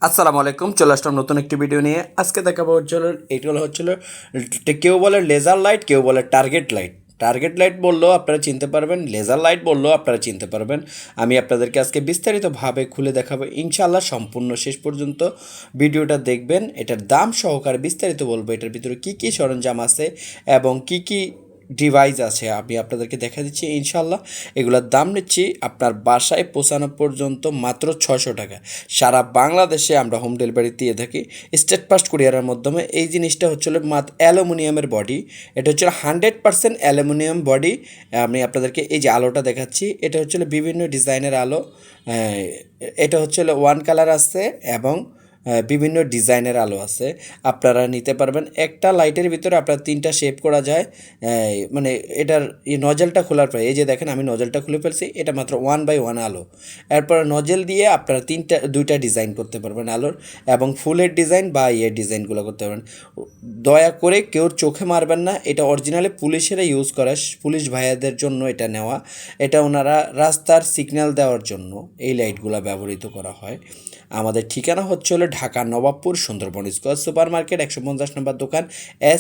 আসসালামু আলাইকুম, চলে আসলাম নতুন একটি ভিডিও নিয়ে। আজকে দেখাবো এইগুলো হচ্ছিল কেউ বলে লেজার লাইট, কেউ বলে টার্গেট লাইট। টার্গেট লাইট বললেও আপনারা চিনতে পারবেন, লেজার লাইট বললেও আপনারা চিনতে পারবেন। আমি আপনাদেরকে আজকে বিস্তারিতভাবে খুলে দেখাবো, ইনশাআল্লাহ সম্পূর্ণ শেষ পর্যন্ত ভিডিওটা দেখবেন। এটার দাম সহকারে বিস্তারিত বলবো, এটার ভিতরে কী কী সরঞ্জাম আছে এবং কী কী ডিভাইস আছে আমি আপনাদেরকে দেখা দিচ্ছি ইনশাল্লাহ। এগুলোর দাম নিচ্ছি আপনার বাসায় পৌঁছানো পর্যন্ত মাত্র 600 টাকা। সারা বাংলাদেশে আমরা হোম ডেলিভারি দিয়ে থাকি স্টেট ফাস্ট কুরিয়ারের মাধ্যমে। এই জিনিসটা হচ্ছিল মাত্র অ্যালুমিনিয়ামের বডি, এটা হচ্ছে 100% অ্যালুমিনিয়াম বডি। আমি আপনাদেরকে এই যে আলোটা দেখাচ্ছি, এটা হচ্ছিল বিভিন্ন ডিজাইনের আলো। এটা হচ্ছিল ওয়ান কালার আছে এবং বিভিন্ন ডিজাইনের আলো আছে, আপনারা নিতে পারবেন। একটা লাইটের ভিতরে আপনার 3টা শেপ করা যায়। মানে এটার নজেলটা খোলার পরে এই যে দেখেন আমি নজেলটা খুলে ফেলছি, এটা মাত্র 1/1 আলো। এরপর নজেল দিয়ে আপনারা 2টা ডিজাইন করতে পারবেন আলোর, এবং ফুলের ডিজাইন বা ডিজাইনগুলো করতে পারবেন। দয়া করে কেউ চোখে মারবেন না, এটা অরিজিনালি পুলিশেরা ইউজ করে, পুলিশ ভাইয়াদের জন্য এটা নেওয়া। এটা ওনারা রাস্তার সিগন্যাল দেওয়ার জন্য এই লাইটগুলো ব্যবহৃত করা হয়। আমাদের ঠিকানা হচ্ছে Dhaka Nawabpur Sundarban square super market 150 নম্বর দোকান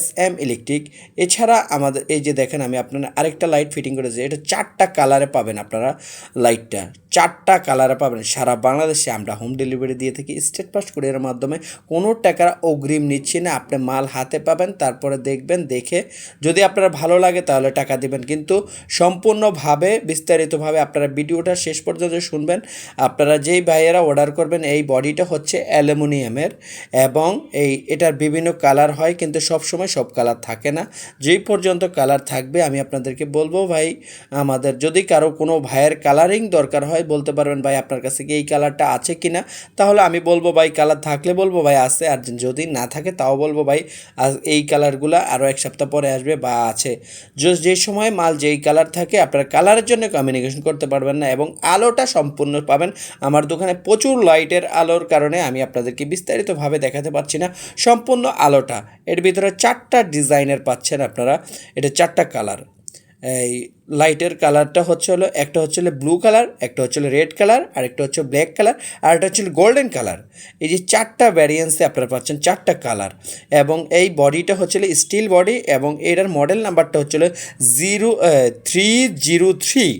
SM ইলেকট্রিক। এছাড়া আমাদের এই যে দেখেন আমি আপনার আরেকটা লাইট ফিটিং করেছি, এটা 4টা কালারে পাবেন আপনারা। লাইটটা 4টা কালারে পাবেন। সারা বাংলাদেশে আমরা হোম ডেলিভারি দিয়ে থাকি স্টেট ফাস্ট কুরিয়ারের মাধ্যমে। কোনো টাকার অগ্রিম নিচ্ছি না, আপনি মাল হাতে পাবেন, তারপরে দেখবেন, দেখে যদি আপনার ভালো লাগে তাহলে টাকা দিবেন। কিন্তু সম্পূর্ণভাবে বিস্তারিতভাবে আপনারা ভিডিওটা শেষ পর্যন্ত শুনবেন। আপনারা যেই ভাইয়েরা অর্ডার করবেন, এই বডিটা হচ্ছে অ্যালুমিনিয়ামের এবং এটার বিভিন্ন কালার হয়, কিন্তু সব সময় সব কালার থাকে না। যেই পর্যন্ত কালার থাকবে আমি আপনাদেরকে বলবো ভাই, আমাদের যদি কারো কোনো ভাইয়ের কালারিং দরকার হয় বলতে পারবেন ভাই আপনার কাছে কি এই কালারটা আছে কি না, তাহলে আমি বলবো ভাই কালার থাকলে বলবো ভাই আছে, আর যদি না থাকে তাও বলবো ভাই এই কালারগুলো আরও 1 সপ্তাহ পরে আসবে বা আছে। যেই সময় মাল যেই কালার থাকে আপনারা কালারের জন্য কমিউনিকেশন করতে পারবেন না, এবং আলোটা সম্পূর্ণ পাবেন। আমার দোকানে প্রচুর লাইটের আলোর কারণে আমি আপনাদেরকে বিস্তারিতভাবে দেখাতে পারছি না সম্পূর্ণ আলোটা। এর ভিতরে 4টা ডিজাইনের পাচ্ছেন আপনারা, এটা 4টা কালার। এই লাইটের কালারটা একটা হচ্ছে ব্লু কালার, একটা হচ্ছে রেড কালার, আর একটা হচ্ছে ব্ল্যাক কালার, আর একটা হচ্ছে গোল্ডেন কালার। এই যে 4টা ভ্যারিয়েন্সে আপনারা পাচ্ছেন 4টা কালার। এবং এই বডিটা হচ্ছে স্টিল বডি, এবং এটার মডেল নাম্বারটা হচ্ছে 0303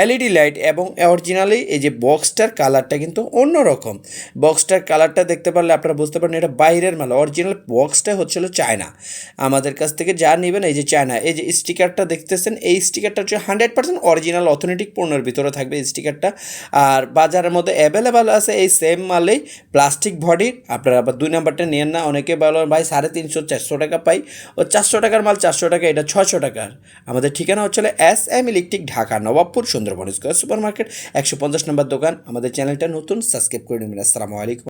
LED লাইট। এবং অরিজিনালি এই যে বক্সটার কালারটা কিন্তু অন্যরকম। বক্সটার কালারটা দেখতে পারলে আপনারা বুঝতে পারেন এটা বাইরের মাল। অরিজিনাল বক্সটা হচ্ছিল চায়না। আমাদের কাছ থেকে যা নেবেন এই যে চায়না, এই যে স্টিকারটা দেখতেছেন, এই স্টিকারটা হচ্ছে 100% অরিজিনাল অথেন্টিক পণ্যের ভিতরে থাকবে এই স্টিকারটা। আর বাজারের মধ্যে অ্যাভেলেবেল আছে এই সেম মালেই প্লাস্টিক বডির। আপনারা আবার 2 নাম্বারটা নেন না, অনেকে বলেন ভাই 350-400 টাকা পাই, ও 400 টাকার মাল 400 টাকা, এটা 600 টাকার। আমাদের ঠিকানা হচ্ছে SM electric, Dhaka Nawabpur Sundarban square super market 150 নম্বর দোকান। আমাদের চ্যানেলটা নতুন, সাবস্ক্রাইব করে নেবেন। আসসালামু আলাইকুম।